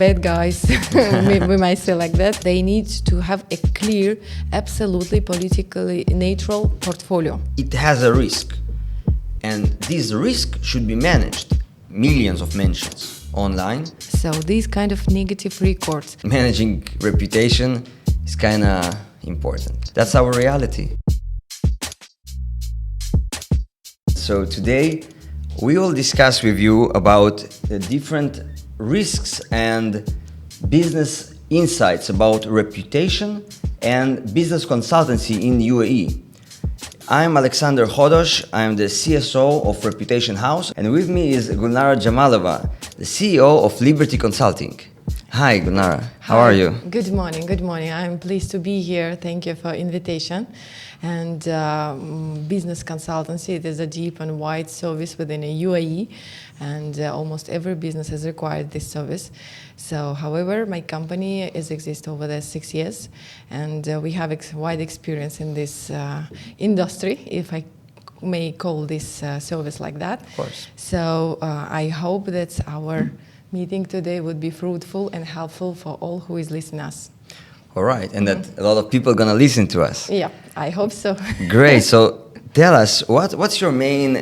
Bad guys, we might say like that. They need to have a clear, absolutely politically neutral portfolio. It has a risk, and this risk should be managed. Millions of mentions online. So these kind of negative records. Managing reputation is kind of important. That's our reality. So today we will discuss with you about the different risks and business insights about reputation and business consultancy in UAE. I'm Alexander Hodosh, I'm the CSO of Reputation House, and with me is Gulnora Jamalova, the CEO of Liberty Consulting. Hi Gulnara, how are you? Good morning, good morning. I'm pleased to be here. Thank you for invitation. And business consultancy, it is a deep and wide service within a UAE, and almost every business has required this service. So, however, my company exists over the 6 years, and we have wide experience in this industry, if I may call this service like that. Of course. So, I hope that our meeting today would be fruitful and helpful for all who is listening us. All right, and that a lot of people are going to listen to us. Yeah, I hope so. Great. So tell us, what's your main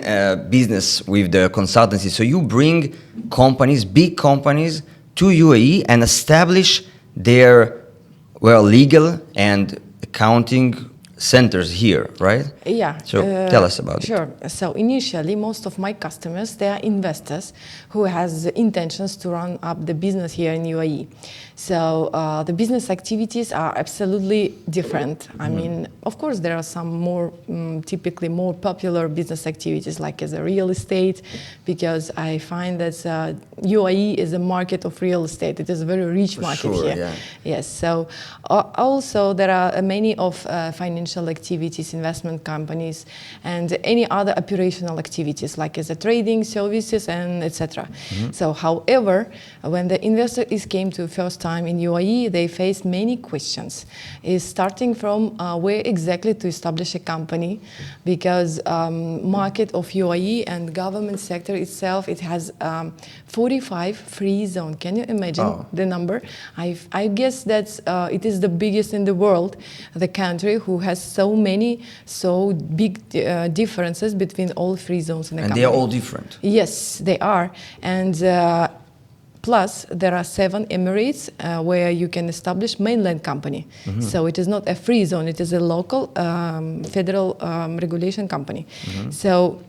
business with the consultancy? So you bring companies, big companies, to UAE and establish their, legal and accounting centers here, right? Yeah. So tell us about it. Sure. So initially, most of my customers, they are investors who has intentions to run up the business here in UAE. So the business activities are absolutely different. I mean, of course, there are some more, typically more popular business activities like as a real estate, because I find that UAE is a market of real estate. It is a very rich market here. Yeah. Yes. So also there are many of financial activities, investment companies, and any other operational activities like as a trading services and etc. So, however, when the investor came to first time in UAE, they faced many questions. Is starting from where exactly to establish a company, because market of UAE and government sector itself, it has 45 free zone. Can you imagine the number? I guess that it is the biggest in the world, the country who has so big differences between all free zones in the country. And they are all different. Yes, they are. And plus, there are 7 emirates where you can establish mainland company. So it is not a free zone, it is a local federal regulation company. So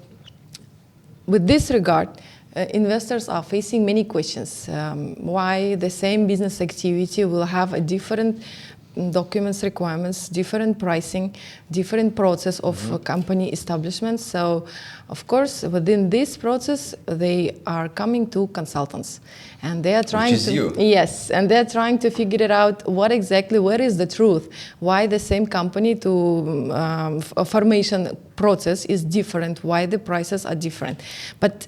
with this regard, investors are facing many questions. Why the same business activity will have a different documents requirements, different pricing, different process of company establishment. So, of course, within this process, they are coming to consultants, and they are trying and they're trying to figure it out where is the truth, why the same company to formation process is different, why the prices are different. But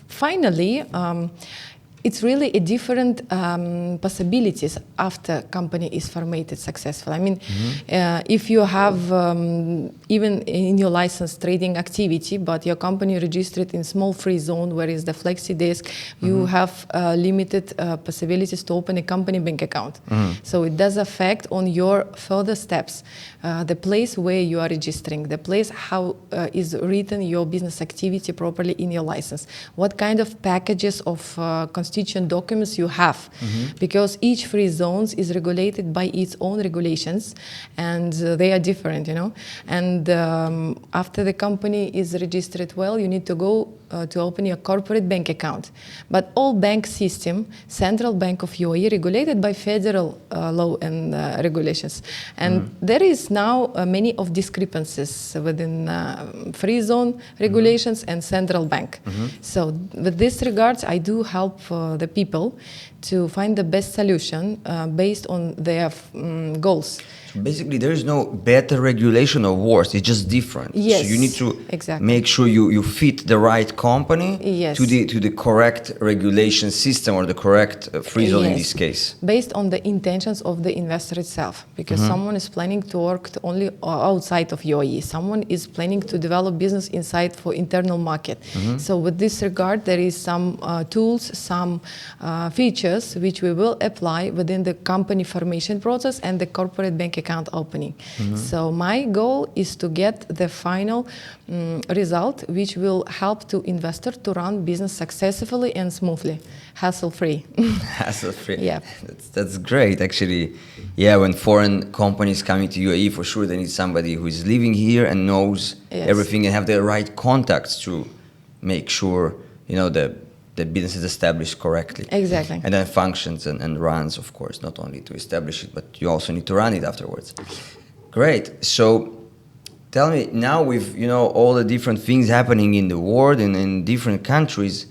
finally, it's really a different possibilities after company is formatted successful. I mean, if you have even in your license trading activity, but your company registered in small free zone, where is the flexi desk, you have limited possibilities to open a company bank account. So it does affect on your further steps, the place where you are registering, the place how is written your business activity properly in your license, what kind of packages of constituent documents you have, because each free zones is regulated by its own regulations, and they are different, you know. And after the company is registered well, you need to go to open your corporate bank account. But all bank system, Central Bank of UAE, regulated by federal law and regulations. And there is now many of discrepancies within free zone regulations and central bank. So with this regards, I do help the people to find the best solution based on their goals. Basically, there is no better regulation or worse. It's just different. Yes, so you need to exactly. make sure you fit the right company Yes. to the correct regulation system or the correct free zone in Yes. this case. Based on the intentions of the investor itself, because someone is planning to work only outside of UAE, someone is planning to develop business inside for internal market. So with this regard, there is some tools, some features which we will apply within the company formation process and the corporate bank account opening. So my goal is to get the final result which will help to investor to run business successfully and smoothly, hassle-free. Hassle-free. Yeah. That's great, actually. Yeah, when foreign companies coming to UAE, for sure they need somebody who is living here and knows Yes. everything and have the right contacts to make sure, the business is established correctly. Exactly. And then functions and runs, of course, not only to establish it, but you also need to run it afterwards. Great. So tell me, now with all the different things happening in the world and in different countries,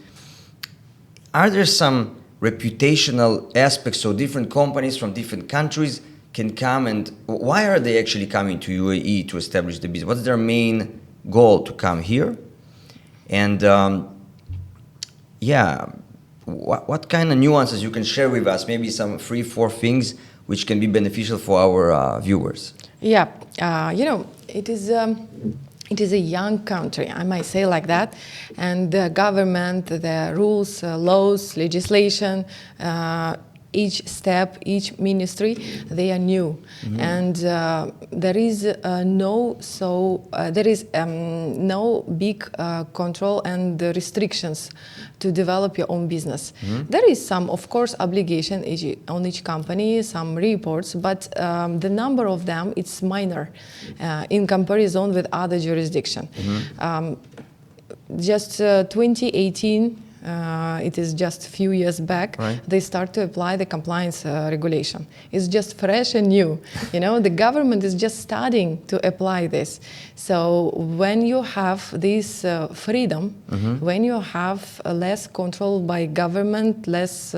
are there some reputational aspects, so different companies from different countries can come, and why are they actually coming to UAE to establish the business? What's their main goal to come here? And what kind of nuances you can share with us? Maybe some 3-4 things which can be beneficial for our viewers. Yeah, it is a young country, I might say like that, and the government, the rules, laws, legislation, each step, each ministry, they are new, and there is no big control and restrictions to develop your own business. There is some, of course, obligation on each company, some reports, but the number of them, it's minor in comparison with other jurisdictions. Just 2018, it is just a few years back, right. They start to apply the compliance regulation. It's just fresh and new. The government is just starting to apply this. So when you have this freedom, when you have less control by government, less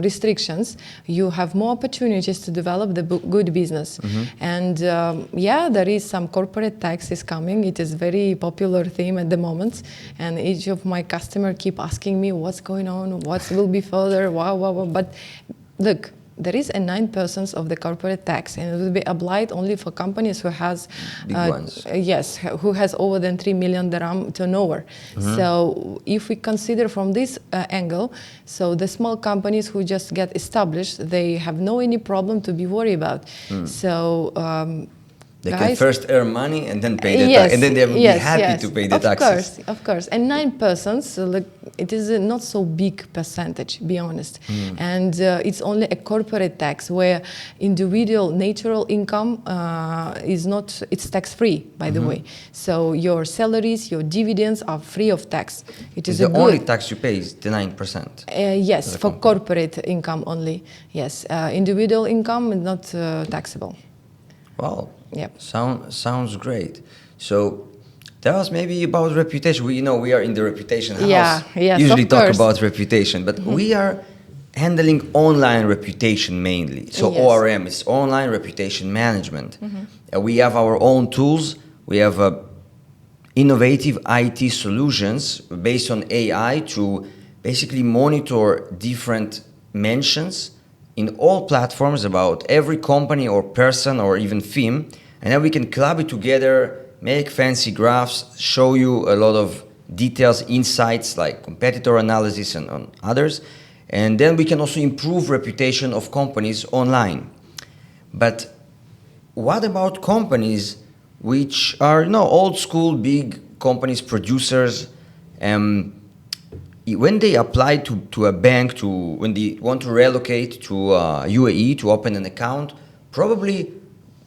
restrictions, you have more opportunities to develop the good business. And there is some corporate taxes coming. It is very popular theme at the moment, and each of my customers keep asking me what's going on, what will be further, wow. But look, there is a 9% of the corporate tax, and it will be applied only for companies who has big ones. Yes, who has over than 3 million dirham turnover. So if we consider from this angle, so the small companies who just get established, they have no any problem to be worried about. So they guys, can first earn money and then pay the tax, and then they will be happy to pay the taxes. Of course. And 9%, it is a not so big percentage, be honest. And it's only a corporate tax where individual natural income it's tax-free, by the way. So your salaries, your dividends are free of tax. It is the only tax you pay is the 9%. Yes, for corporate income only. Yes, individual income is not taxable. Wow. Yep. Sounds great. So tell us maybe about reputation. We are in the reputation house. Yes, usually of talk course. about reputation, but we are handling online reputation mainly. So Yes. ORM is online reputation management. We have our own tools. We have innovative IT solutions based on AI to basically monitor different mentions in all platforms about every company or person or even theme, and then we can club it together, make fancy graphs, show you a lot of details, insights like competitor analysis and on others, and then we can also improve reputation of companies online. But what about companies which are old school big companies, producers? When they apply to a bank, when they want to relocate to UAE to open an account, probably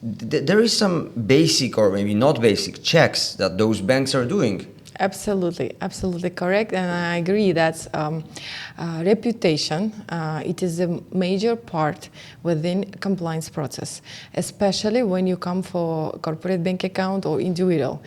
there is some basic or maybe not basic checks that those banks are doing. Absolutely, absolutely correct, and I agree that reputation it is a major part within compliance process, especially when you come for corporate bank account or individual.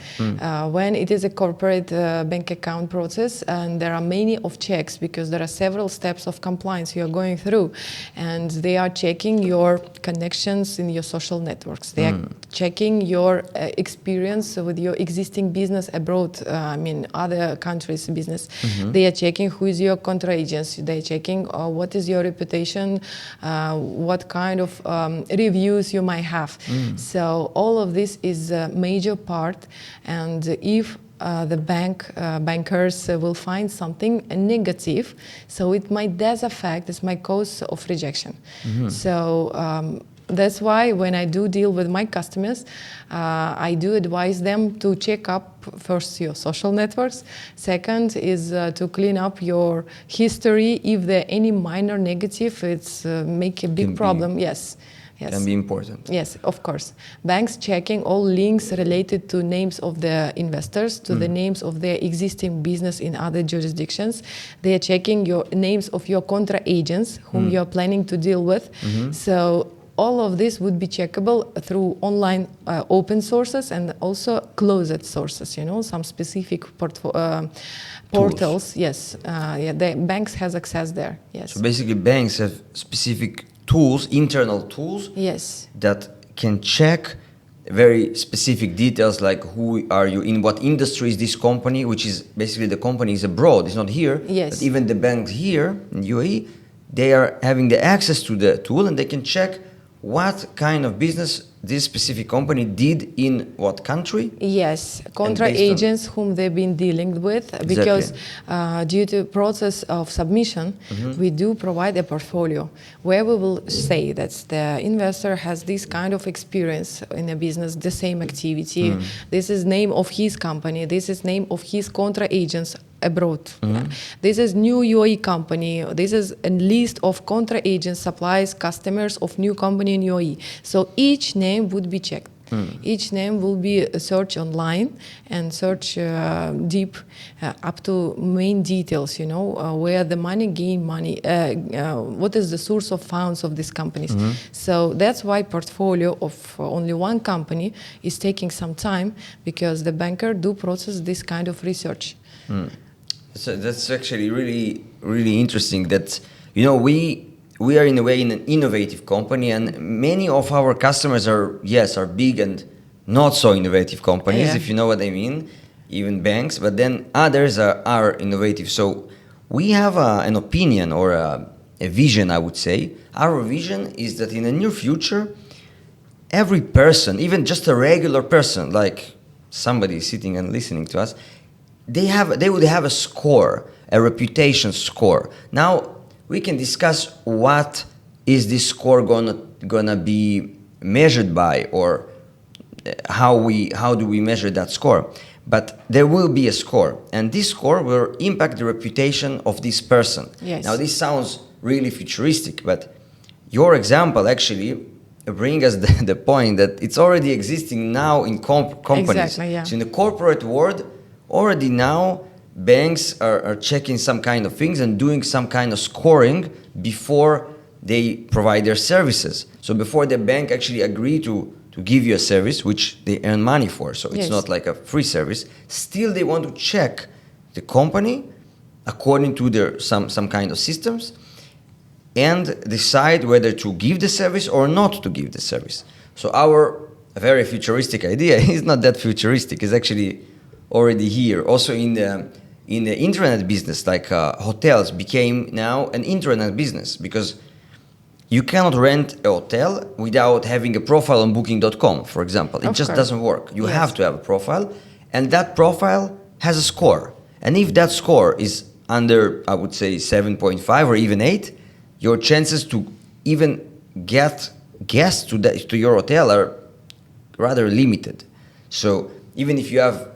When it is a corporate bank account process, and there are many of checks because there are several steps of compliance you are going through, and they are checking your connections in your social networks. They are checking your experience with your existing business abroad. Other countries' business. They are checking who is your contra agents. They are checking what is your reputation, what kind of reviews you might have. So all of this is a major part. And if the bankers will find something negative, so it might affect, this might cause of rejection. So that's why when I do deal with my customers, I do advise them to check up first your social networks. Second is to clean up your history. If there are any minor negative, it's make a big problem. Yes. Yes. Can be important. Yes, of course. Banks checking all links related to names of the investors, to the names of their existing business in other jurisdictions. They are checking your names of your contra agents whom you are planning to deal with. So all of this would be checkable through online open sources and also closed sources, some specific portals. Yes, the banks has access there. Yes. So basically banks have specific tools, internal tools, yes, that can check very specific details like who are you, in what industry is this company, which is basically the company is abroad, it's not here. Yes. But even the banks here in UAE, they are having the access to the tool and they can check what kind of business this specific company did in what country? Yes, contra agents whom they've been dealing with, because due to process of submission, we do provide a portfolio where we will say that the investor has this kind of experience in a business, the same activity. This is name of his company. This is name of his contra agents abroad. This is new UAE company. This is a list of contra agents, suppliers, customers of new company in UAE. So each name would be checked. Each name will be searched online and search deep up to main details, where the money gain money, what is the source of funds of these companies. So that's why portfolio of only one company is taking some time, because the banker do process this kind of research. So that's actually really, really interesting that, we are in a way in an innovative company, and many of our customers are big and not so innovative companies, if you know what I mean, even banks, but then others are innovative. So we have an opinion or a vision, I would say. Our vision is that in the near future, every person, even just a regular person, like somebody sitting and listening to us, they would have a score, a reputation score. Now, we can discuss what is this score gonna be measured by, or how do we measure that score. But there will be a score, and this score will impact the reputation of this person. Yes. Now, this sounds really futuristic, but your example actually brings us the point that it's already existing now in companies. Exactly, yeah. So in the corporate world, already now, banks are checking some kind of things and doing some kind of scoring before they provide their services. So before the bank actually agree to give you a service, which they earn money for, so it's not like a free service, still they want to check the company according to their some kind of systems and decide whether to give the service or not to give the service. So our very futuristic idea is not that futuristic, it's actually already here. Also in the internet business, like hotels became now an internet business, because you cannot rent a hotel without having a profile on booking.com, for example. It just doesn't work. You have to have a profile, and that profile has a score. And if that score is under, I would say, 7.5 or even 8, your chances to even get guests to your hotel are rather limited. So even if you have,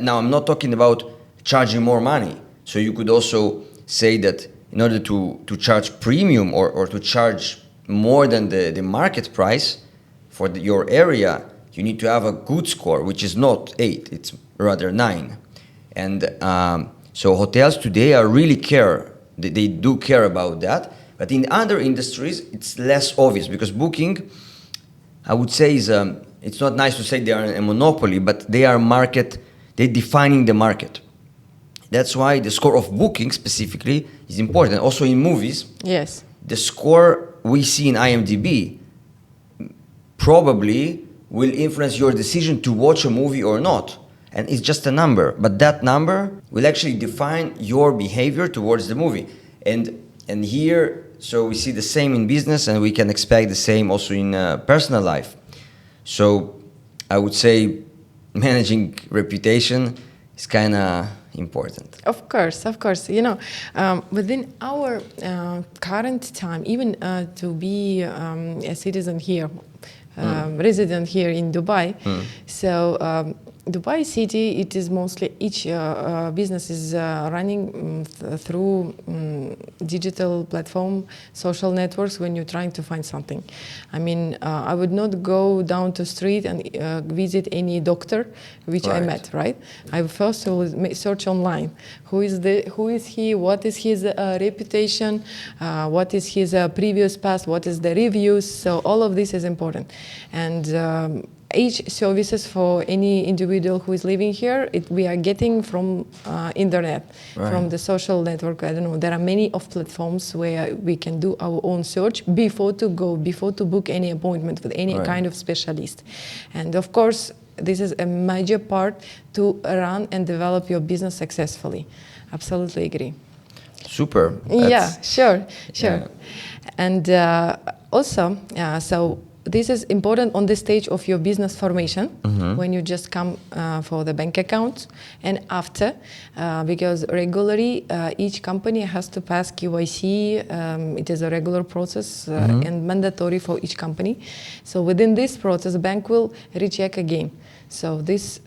now I'm not talking about charging more money. So you could also say that in order to charge premium or to charge more than the market price for your area, you need to have a good score, which is not 8, it's rather 9. And so hotels today are really care. They do care about that. But in other industries, it's less obvious because booking, I would say, is it's not nice to say they are a monopoly, but they are they're defining the market. That's why the score of booking specifically is important. Also in movies, Yes. the score we see in IMDb probably will influence your decision to watch a movie or not. And it's just a number, but that number will actually define your behavior towards the movie. And here, so we see the same in business, and we can expect the same also in personal life. So I would say managing reputation is kind of important. Of course. Within our current time, even to be a citizen here, resident here in Dubai, so Dubai city, it is mostly each business is running through digital platform, social networks when you're trying to find something. I mean, I would not go down to street and visit any doctor which I met, right? I first will search online. Who is he? What is his reputation? What is his previous past? What is the reviews? So all of this is important. And each services for any individual who is living here, we are getting from internet, from the social network. I don't know. There are many of platforms where we can do our own search before to book any appointment with any kind of specialist. And of course, this is a major part to run and develop your business successfully. Absolutely agree. Super. Sure. Yeah. And also, so this is important on the stage of your business formation, when you just come for the bank account, and after, because regularly each company has to pass QIC. It is a regular process and mandatory for each company. So within this process, the bank will recheck again. So this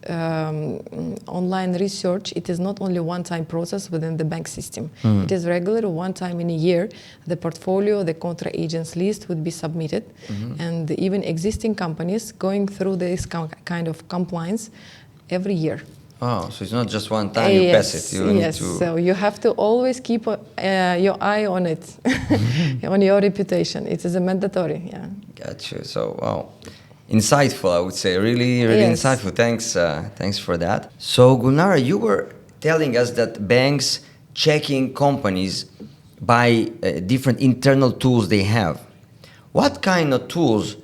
online research, it is not only one-time process within the bank system. It is regular, one time in a year. The portfolio, the contra-agents list would be submitted. And even existing companies going through this kind of compliance every year. Oh, so it's not just one time you pass it. You need to... So you have to always keep your eye on it, on your reputation. It is a mandatory, Gotcha. So, wow. Insightful, I would say. Really insightful. Thanks for that. So, Gulnara, you were telling us that banks checking companies by different internal tools they have. What kind of tools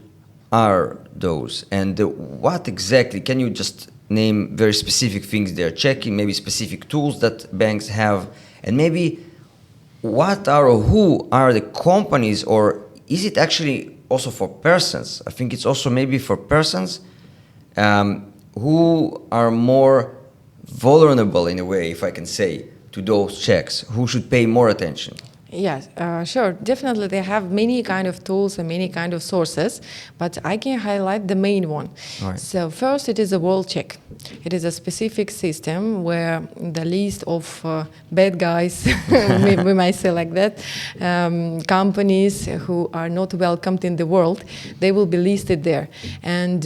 are those? And what exactly, can you just name very specific things they're checking, maybe specific tools that banks have? And maybe what are or who are the companies, or is it actually also for persons? I think it's also maybe for persons who are more vulnerable in a way, if I can say, to those checks, who should pay more attention. Yes, sure. Definitely, they have many kind of tools and many kind of sources, but I can highlight the main one. Right. So first, it is a world check. It is a specific system where the list of bad guys, we might say like that, companies who are not welcomed in the world, they will be listed there. And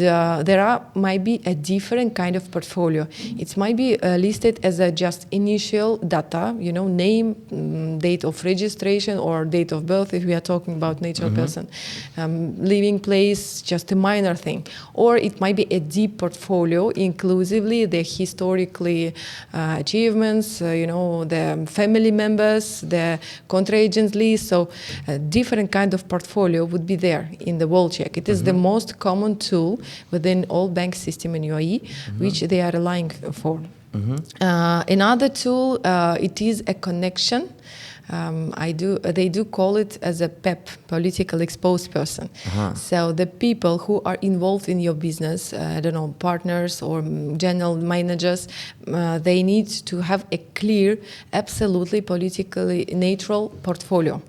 might be a different kind of portfolio. It might be listed as a just initial data, name, date of registration, or date of birth, if we are talking about natural person, living place, just a minor thing. Or it might be a deep portfolio, inclusively the historically achievements, the family members, the contra-agent list. So a different kind of portfolio would be there in the world check. It is the most common tool within all bank system in UAE, which they are relying for. Another tool, it is a connection. They do call it as a PEP, political exposed person. So the people who are involved in your business, partners or general managers, they need to have a clear, absolutely politically neutral portfolio.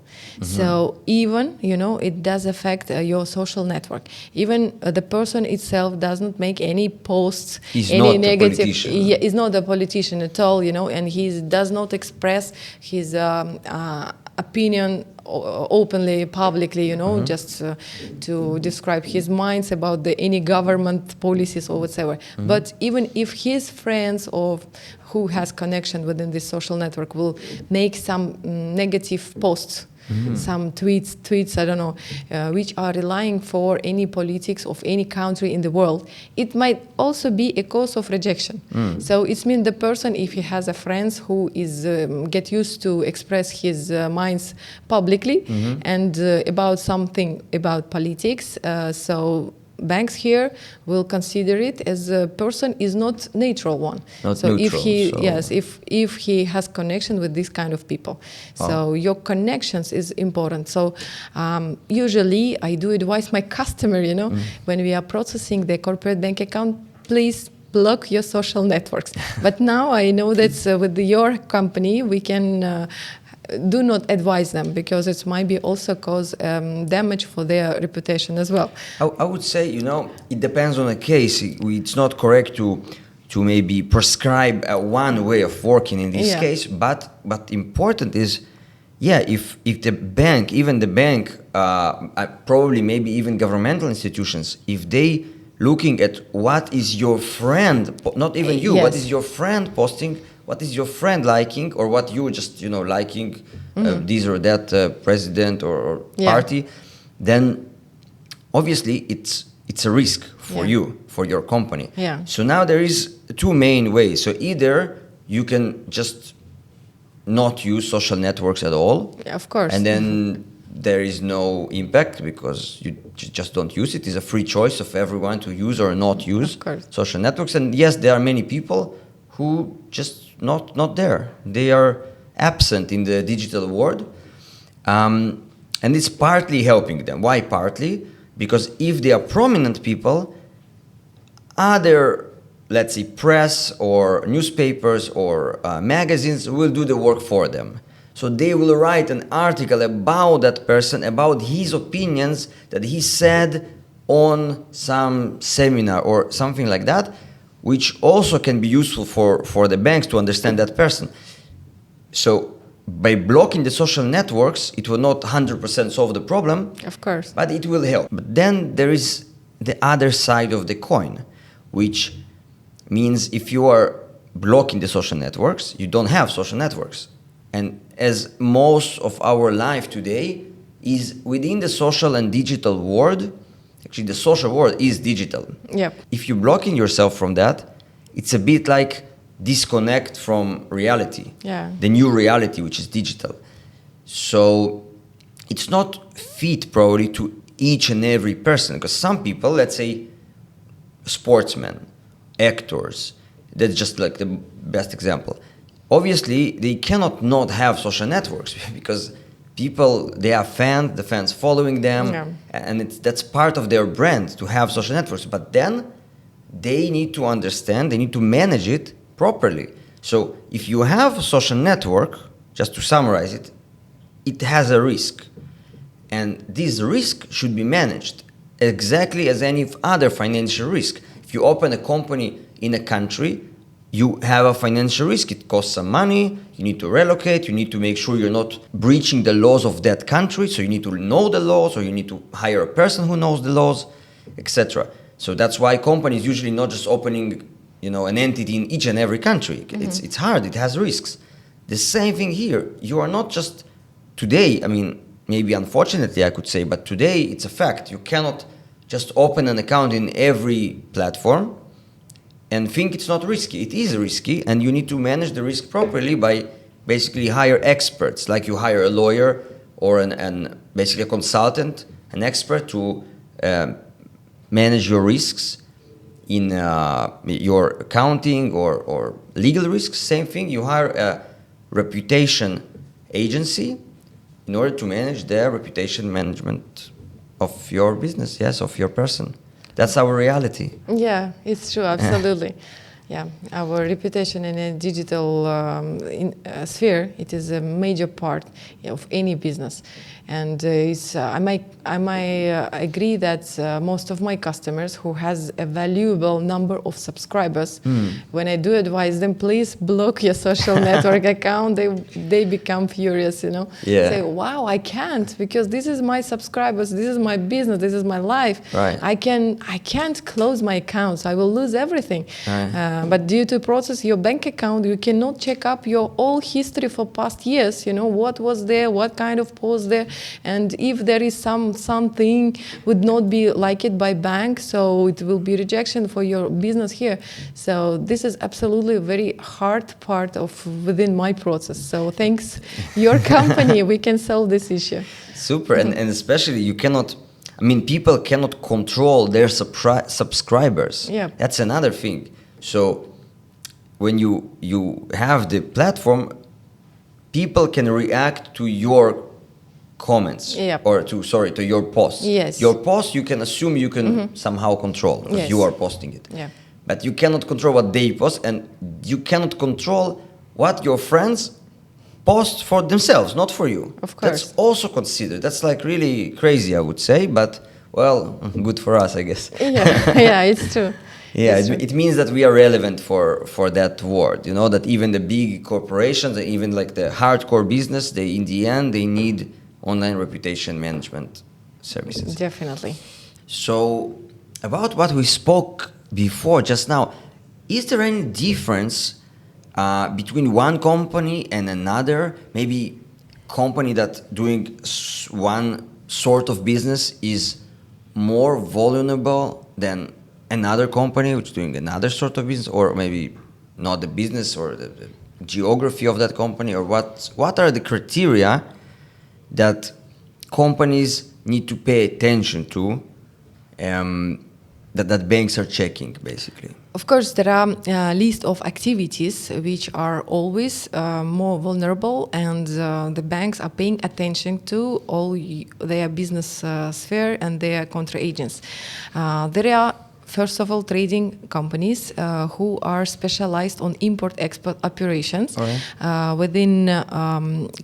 So even, it does affect your social network. Even the person itself doesn't make any posts, any negative. He's not a politician at all, and he does not express his opinion openly, publicly, just to describe his minds about any government policies or whatever. But even if his friends or who has connection within this social network will make some negative posts, some tweets, I don't know, which are relying for any politics of any country in the world, it might also be a cause of rejection. So it means the person, if he has a friends who is get used to express his minds publicly and about something about politics, so banks here will consider it as a person is not neutral one. Not so neutral, if he has connection with this kind of people, so your connections is important. So usually I do advise my customer, when we are processing the corporate bank account, please block your social networks. But now I know that with your company we can do not advise them, because it might be also cause damage for their reputation as well. I would say, it depends on the case. It's not correct to maybe prescribe one way of working in this case, but important is, if the bank, even the bank, probably maybe even governmental institutions, if they looking at what is your friend, not even you, what is your friend posting, what is your friend liking, or what you just liking this or that president or party, then obviously it's a risk for you, for your company. So now there is two main ways. So either you can just not use social networks at all, of course, and then there is no impact because you just don't use it. It's a free choice of everyone to use or not use social networks. And yes, there are many people who just not there. They are absent in the digital world, and it's partly helping them. Why partly? Because if they are prominent people, other, let's say, press or newspapers or magazines will do the work for them. So they will write an article about that person, about his opinions that he said on some seminar or something like that, which also can be useful for the banks to understand that person. So by blocking the social networks, it will not 100% solve the problem. Of course. But it will help. But then there is the other side of the coin, which means if you are blocking the social networks, you don't have social networks. And as most of our life today is within the social and digital world, actually the social world is digital. If you're blocking yourself from that, it's a bit like disconnect from reality, the new reality, which is digital. So it's not fit probably to each and every person, because some people, let's say sportsmen, actors, that's just like the best example. Obviously, they cannot not have social networks because people, they are fans, the fans following them, and that's part of their brand to have social networks. But then they need to understand, they need to manage it properly. So if you have a social network, just to summarize it, it has a risk. And this risk should be managed exactly as any other financial risk. If you open a company in a country, you have a financial risk. It costs some money. You need to relocate. You need to make sure you're not breaching the laws of that country. So you need to know the laws, or you need to hire a person who knows the laws, etc. So that's why companies usually not just opening, an entity in each and every country. It's hard. It has risks. The same thing here. You are not just today. I mean, maybe unfortunately I could say, but today it's a fact. You cannot just open an account in every platform and think it's not risky. It is risky, and you need to manage the risk properly by basically hire experts, like you hire a lawyer or basically a consultant, an expert to manage your risks in your accounting or legal risks. Same thing, you hire a reputation agency in order to manage the reputation management of your business, of your person. That's our reality. Yeah, it's true, absolutely. Yeah, our reputation in a digital sphere, it is a major part of any business. And I might agree that most of my customers who has a valuable number of subscribers, when I do advise them, please block your social network account, they become furious, you know. Yeah. Say, wow, I can't, because this is my subscribers, this is my business, this is my life. Right. I can't close my accounts, I will lose everything. Right. But due to process your bank account, you cannot check up your all history for past years, you know, what was there, what kind of post there, and if there is something would not be like it by bank, so it will be rejection for your business here. So this is absolutely a very hard part of within my process. So thanks your company, we can solve this issue. Super, and especially you cannot, I mean, people cannot control their subscribers. Yeah. That's another thing. So when you have the platform, people can react to your comments, Yeah. or to your posts. Yes. Your post you can assume you can somehow control because Yes. you are posting it. Yeah. But you cannot control what they post, and you cannot control what your friends post for themselves, not for you. Of course. That's also considered. That's like really crazy, I would say, but well, good for us, I guess. Yeah, yeah, it's true. Yeah, It's true. it means that we are relevant for that word. You know, that even the big corporations, even like the hardcore business, in the end they need online reputation management services. Definitely. So about what we spoke before just now, is there any difference between one company and another? Maybe company that doing one sort of business is more vulnerable than another company which is doing another sort of business, or maybe not the business or the geography of that company, or what are the criteria that companies need to pay attention to, that banks are checking, basically? Of course, there are a list of activities which are always more vulnerable, and the banks are paying attention to all their business sphere and their contra-agents. There are, first of all, trading companies who are specialized on import-export operations within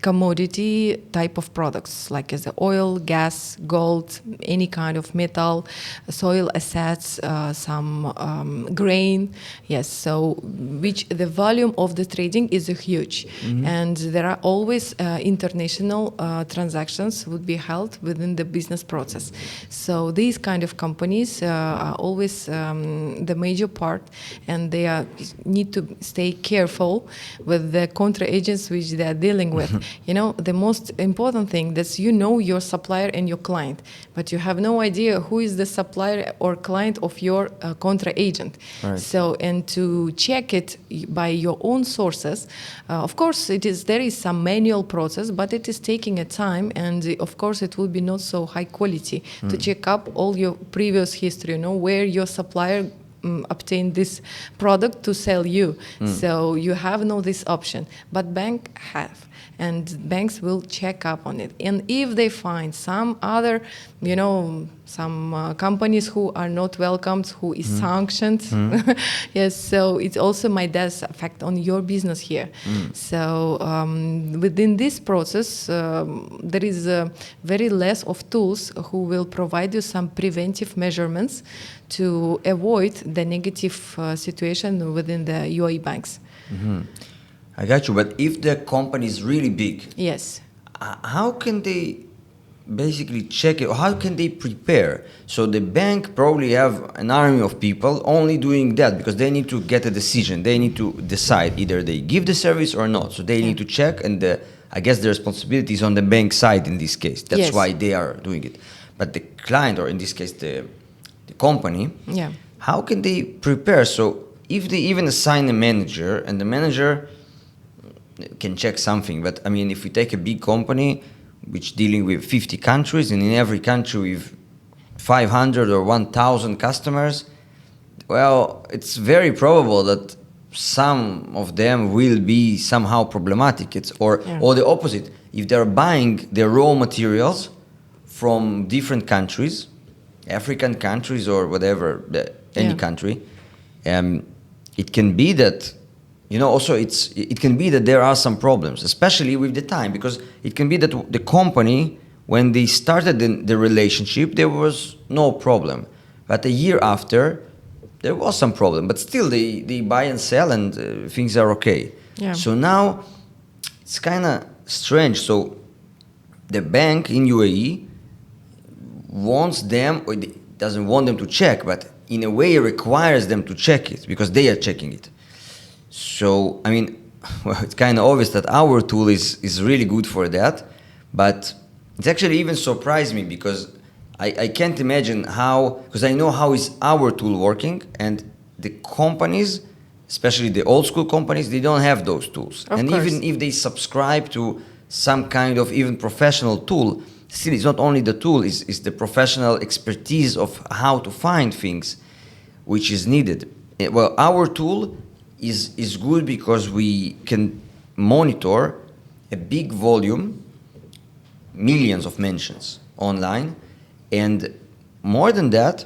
commodity type of products, like as the oil, gas, gold, any kind of metal, soil assets, some grain. Yes, so which the volume of the trading is huge, and there are always international transactions would be held within the business process. So these kind of companies are always the major part, and they need to stay careful with the contra-agents which they are dealing with. You know, the most important thing is you know your supplier and your client, but you have no idea who is the supplier or client of your contra-agent. Right. So, and to check it by your own sources, of course, there is some manual process, but it is taking a time, and of course, it will be not so high quality to check up all your previous history, you know, where your supplier obtained this product to sell you. So you have no this option, but bank have, and banks will check up on it. And if they find some other, you know, some companies who are not welcomed, who is sanctioned, yes, so it also might have effect on your business here. So within this process, there is very less of tools who will provide you some preventive measurements to avoid the negative situation within the UAE banks. I got you, but if the company is really big, Yes. how can they basically check it? How can they prepare? So the bank probably have an army of people only doing that because they need to get a decision. They need to decide either they give the service or not. So they need to check, and I guess the responsibility is on the bank side in this case. That's Yes. why they are doing it. But the client, or in this case the company, Yeah. how can they prepare? So if they even assign a manager, and the manager can check something, but I mean, if we take a big company which dealing with 50 countries, and in every country with 500 or 1,000 customers, well, it's very probable that some of them will be somehow problematic. Or the opposite. If they're buying their raw materials from different countries, African countries or whatever, any country, it can be that, also it can be that there are some problems, especially with the time, because it can be that the company, when they started the relationship, there was no problem. But a year after, there was some problem. But still, they buy and sell, and things are okay. Yeah. So now, it's kind of strange. So the bank in UAE wants them, or doesn't want them to check, but in a way requires them to check it, because they are checking it. So, well, it's kind of obvious that our tool is really good for that, but it's actually even surprised me, because I can't imagine how, because I know how is our tool working, and the companies, especially the old school companies, they don't have those tools. Of and course. Even if they subscribe to some kind of even professional tool, still it's not only the tool, it's the professional expertise of how to find things which is needed. Well, our tool is good because we can monitor a big volume, millions of mentions online, and more than that,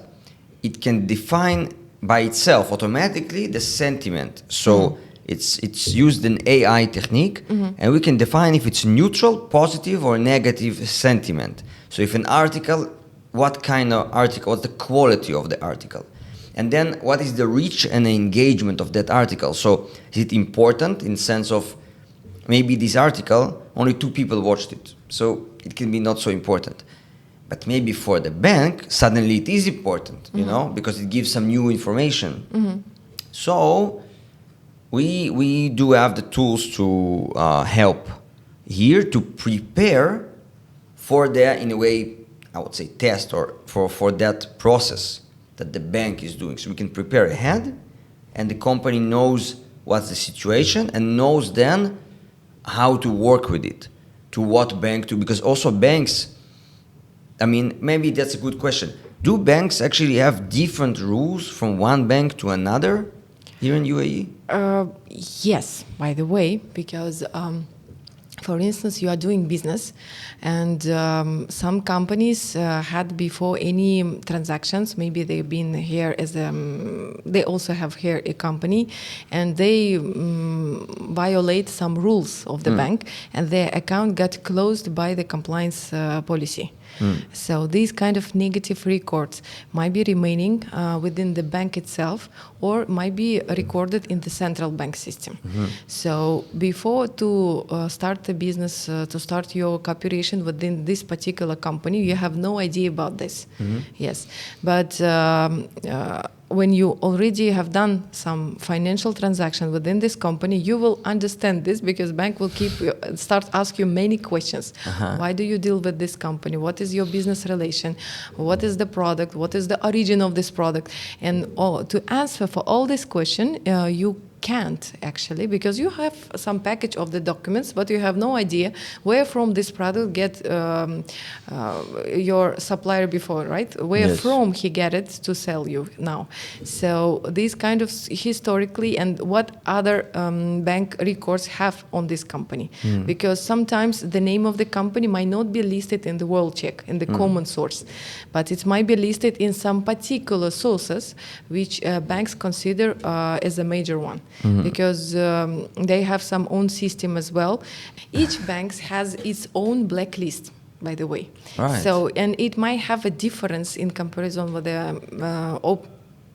it can define by itself automatically the sentiment. So it's used an AI technique, and we can define if it's neutral, positive, or negative sentiment. So if an article, what kind of article, what's the quality of the article? And then what is the reach and the engagement of that article? So is it important in sense of maybe this article, only 2 people watched it, so it can be not so important. But maybe for the bank, suddenly it is important, because it gives some new information. So we do have the tools to help here to prepare for the, in a way, I would say test, or for that process that the bank is doing. So we can prepare ahead, and the company knows what's the situation and knows then how to work with it, to what bank to, because also banks, maybe that's a good question. Do banks actually have different rules from one bank to another here in UAE? Yes, by the way, because for instance, you are doing business, and some companies had before any transactions, maybe they've been here as they also have here a company, and they violate some rules of the bank, and their account got closed by the compliance policy. So these kind of negative records might be remaining within the bank itself, or might be recorded in the central bank system. So before to start the business, to start your cooperation within this particular company, you have no idea about this. Yes, but when you already have done some financial transaction within this company, you will understand this, because bank will start ask you many questions. Why do you deal with this company? What is your business relation? What is the product? What is the origin of this product? And to answer for all this question, you can't actually, because you have some package of the documents, but you have no idea where from this product get your supplier before, right? Where from he get it to sell you now. So these kind of historically, and what other bank records have on this company, because sometimes the name of the company might not be listed in the world check, in the common source, but it might be listed in some particular sources which banks consider as a major one. Because they have some own system as well. Each bank has its own blacklist, by the way. Right. So, and it might have a difference in comparison with the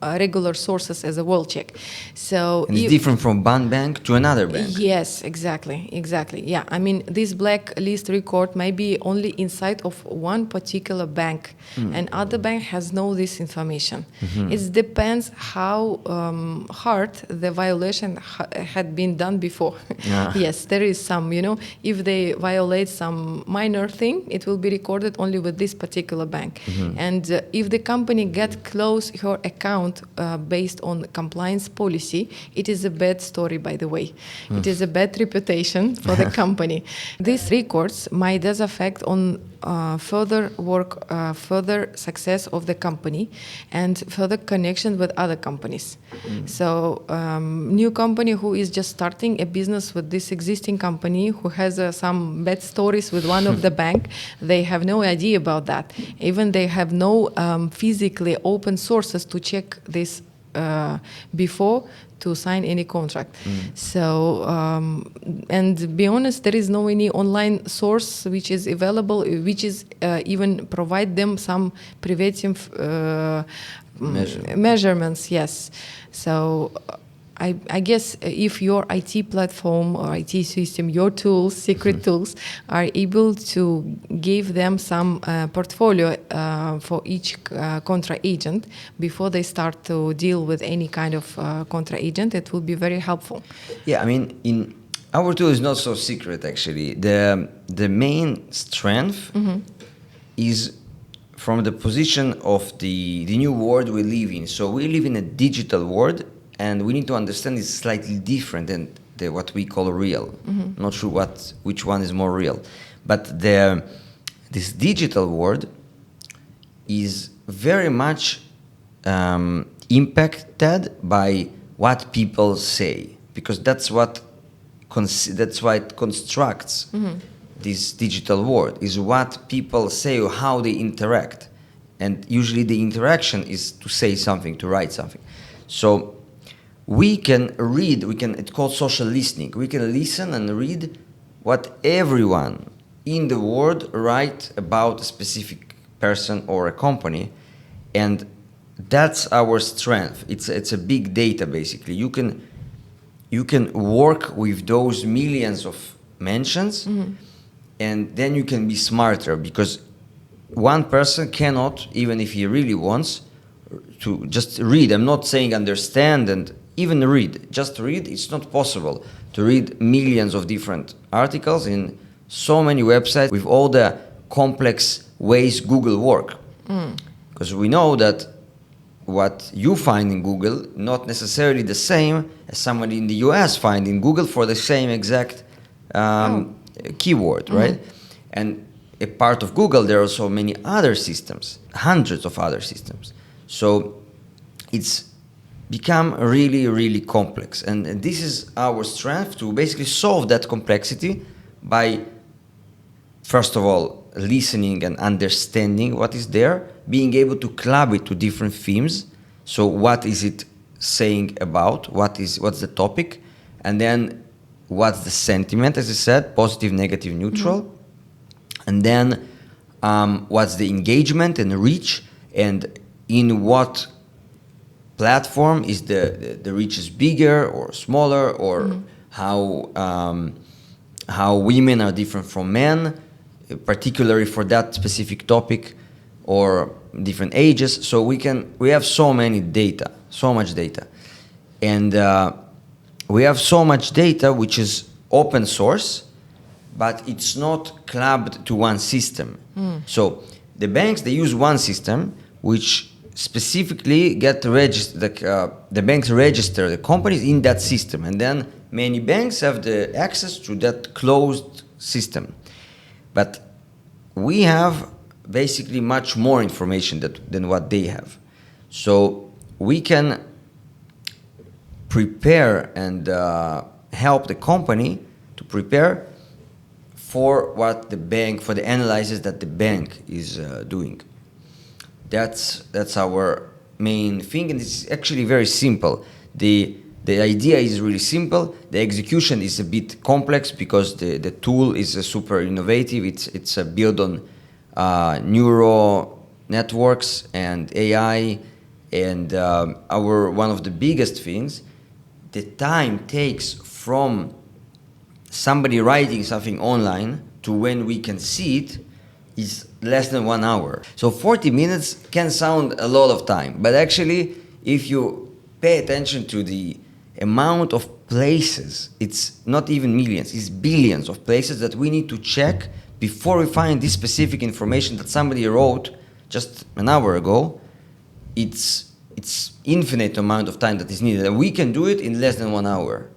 regular sources as a world check. So and it's different from one bank to another bank. Yes, exactly. Yeah, this blacklist record may be only inside of one particular bank, and other bank has no this information. It depends how hard the violation had been done before. Yes, there is some, if they violate some minor thing, it will be recorded only with this particular bank. And if the company get close her account based on compliance policy, it is a bad story, by the way. It is a bad reputation for the company. These records might thus affect on further work, further success of the company, and further connection with other companies. So new company who is just starting a business with this existing company, who has some bad stories with one of the bank, they have no idea about that. Even they have no physically open sources to check this before to sign any contract. So, and to be honest, there is no any online source which is available, which is even provide them some preventive measurements. Yes. So I guess if your IT platform or IT system, your tools, secret tools, are able to give them some portfolio for each contra agent before they start to deal with any kind of contra agent, it will be very helpful. Yeah, I mean, in our tool is not so secret actually. The main strength is from the position of the new world we live in. So we live in a digital world, and we need to understand it's slightly different than what we call real. Not sure which one is more real, but this digital world is very much impacted by what people say, because that's why it constructs this digital world, is what people say or how they interact. And usually the interaction is to say something, to write something. So we can read, it's called social listening. We can listen and read what everyone in the world write about a specific person or a company, and that's our strength. It's a big data basically. You can work with those millions of mentions, and then you can be smarter, because one person cannot, even if he really wants to just read. I'm not saying understand and even read, just read. It's not possible to read millions of different articles in so many websites with all the complex ways Google work. Because we know that what you find in Google not necessarily the same as somebody in the US find in Google for the same exact keyword, right? And a part of Google, there are so many other systems, hundreds of other systems. So it's become really, really complex. And this is our strength, to basically solve that complexity by, first of all, listening and understanding what is there, being able to club it to different themes. So what is it saying about? What's the topic? And then what's the sentiment, as I said, positive, negative, neutral. And then what's the engagement and reach, and in what platform is the reach is bigger or smaller, or how women are different from men, particularly for that specific topic, or different ages. So we have so much data, and we have so much data which is open source, but it's not clubbed to one system. So the banks, they use one system which specifically the banks register the companies in that system, and then many banks have the access to that closed system. But we have basically much more information than what they have. So we can prepare and help the company to prepare for what for the analysis that the bank is doing. That's our main thing, and it's actually very simple. The idea is really simple. The execution is a bit complex because the tool is super innovative. It's built on neural networks and AI, and one of the biggest things, the time takes from somebody writing something online to when we can see it is less than 1 hour. So 40 minutes can sound a lot of time, but actually, if you pay attention to the amount of places, it's not even millions, it's billions of places that we need to check before we find this specific information that somebody wrote just an hour ago. It's infinite amount of time that is needed, and we can do it in less than 1 hour.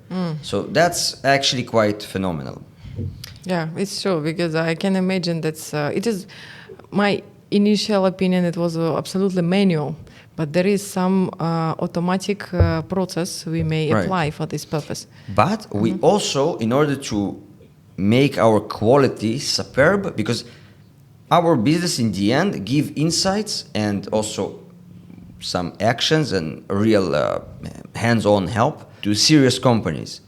So that's actually quite phenomenal. Yeah, it's true, because I can imagine that it is my initial opinion. It was absolutely manual, but there is some automatic process we may apply for this purpose. But we also, in order to make our quality superb, because our business in the end give insights, and also some actions and real hands-on help to serious companies.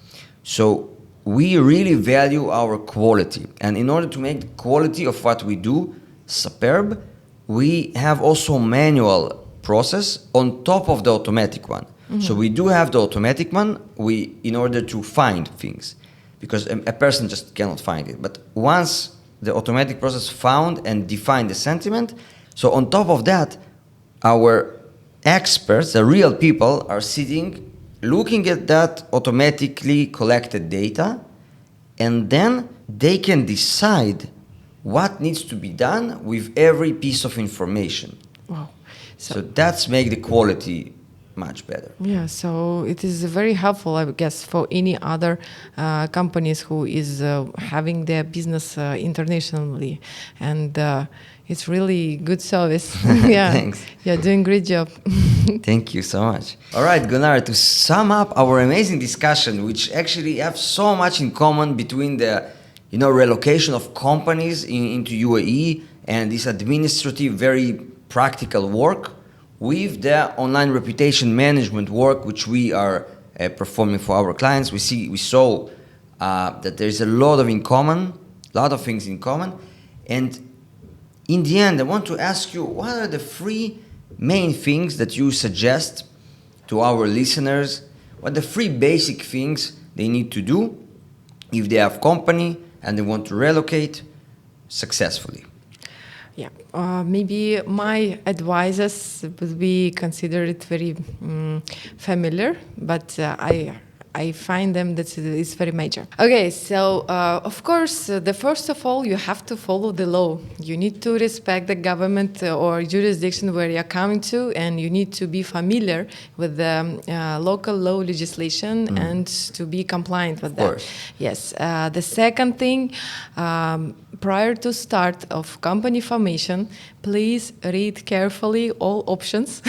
So we really value our quality, and in order to make the quality of what we do superb, we have also manual process on top of the automatic one. So we do have the automatic one in order to find things, because a person just cannot find it. But once the automatic process found and defined the sentiment, so on top of that, our experts, the real people, are sitting, looking at that automatically collected data, and then they can decide what needs to be done with every piece of information. Wow. So that's make the quality much better. Yeah, so it is very helpful, I guess, for any other companies who is having their business internationally, and it's really good service. Yeah, Thanks. You're doing great job. Thank you so much. All right, Gulnara, to sum up our amazing discussion, which actually have so much in common between the relocation of companies into UAE and this administrative, very practical work, with the online reputation management work which we are performing for our clients. We saw that there is a lot of things in common. And in the end, I want to ask you, what are the 3 main things that you suggest to our listeners? What are the 3 basic things they need to do if they have company and they want to relocate successfully? Yeah, maybe my advices would be considered very familiar, but I find them that it's very major. Okay, so of course, the first of all, you have to follow the law. You need to respect the government or jurisdiction where you're coming to, and you need to be familiar with the local law legislation and to be compliant with that. Yes. The second thing, prior to start of company formation, please read carefully all options.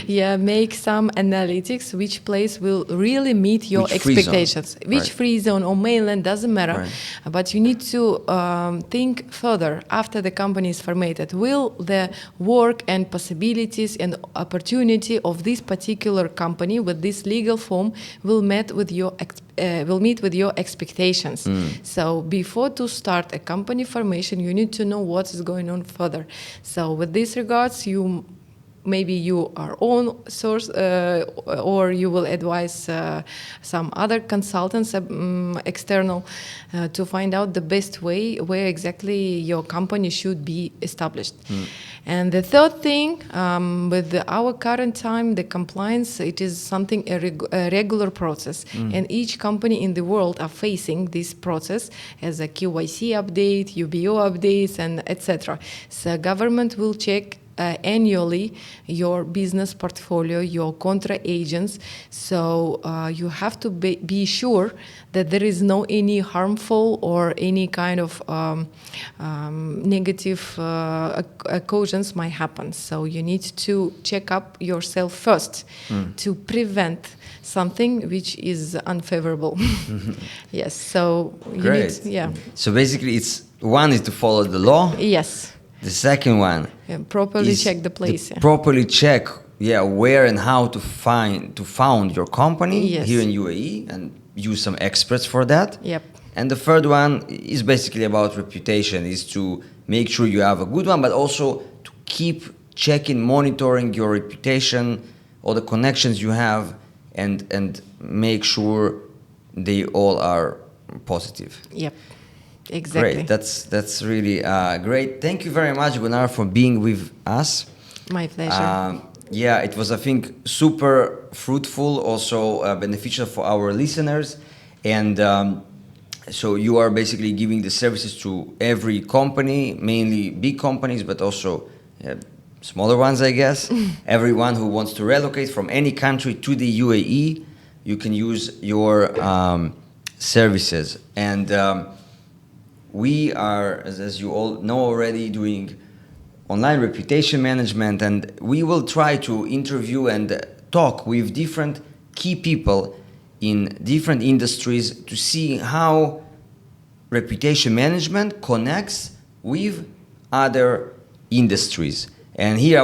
Yeah, make some analytics, which place will really meet your expectations. Which free zone or mainland, doesn't matter. But you need to think further after the company is formatted. Will the work and possibilities and opportunity of this particular company with this legal form will meet with your expectations? So before to start a company formation, you need to know what is going on further. So with these regards, maybe you are own source, or you will advise some other consultants, external, to find out the best way where exactly your company should be established. And the third thing, with our current time, the compliance, it is something a regular process, and each company in the world are facing this process as a KYC update, UBO updates, and etc. So government will check annually your business portfolio, your contra agents. So you have to be sure that there is no any harmful or any kind of negative occasions might happen. So you need to check up yourself first to prevent something which is unfavorable. Yes. So you need, So basically, one is to follow the law. Yes. The second one, properly check the place. Properly check, where and how to found your company here in UAE, and use some experts for that. Yep. And the third one is basically about reputation, is to make sure you have a good one, but also to keep checking, monitoring your reputation, all the connections you have, and make sure they all are positive. Yep. Exactly. Great. That's really great. Thank you very much, Gulnara, for being with us. My pleasure. It was, I think, super fruitful, also beneficial for our listeners. And so you are basically giving the services to every company, mainly big companies, but also smaller ones, I guess. Everyone who wants to relocate from any country to the UAE, you can use your services. And we are, as you all know already, doing online reputation management, and we will try to interview and talk with different key people in different industries to see how reputation management connects with other industries. And here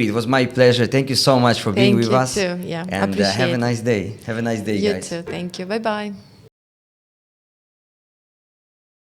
it was my pleasure. Thank you so much for being with us. Thank you too. Yeah, And appreciate have a it. nice day. Have a nice day, You guys. too. Thank you. Bye bye.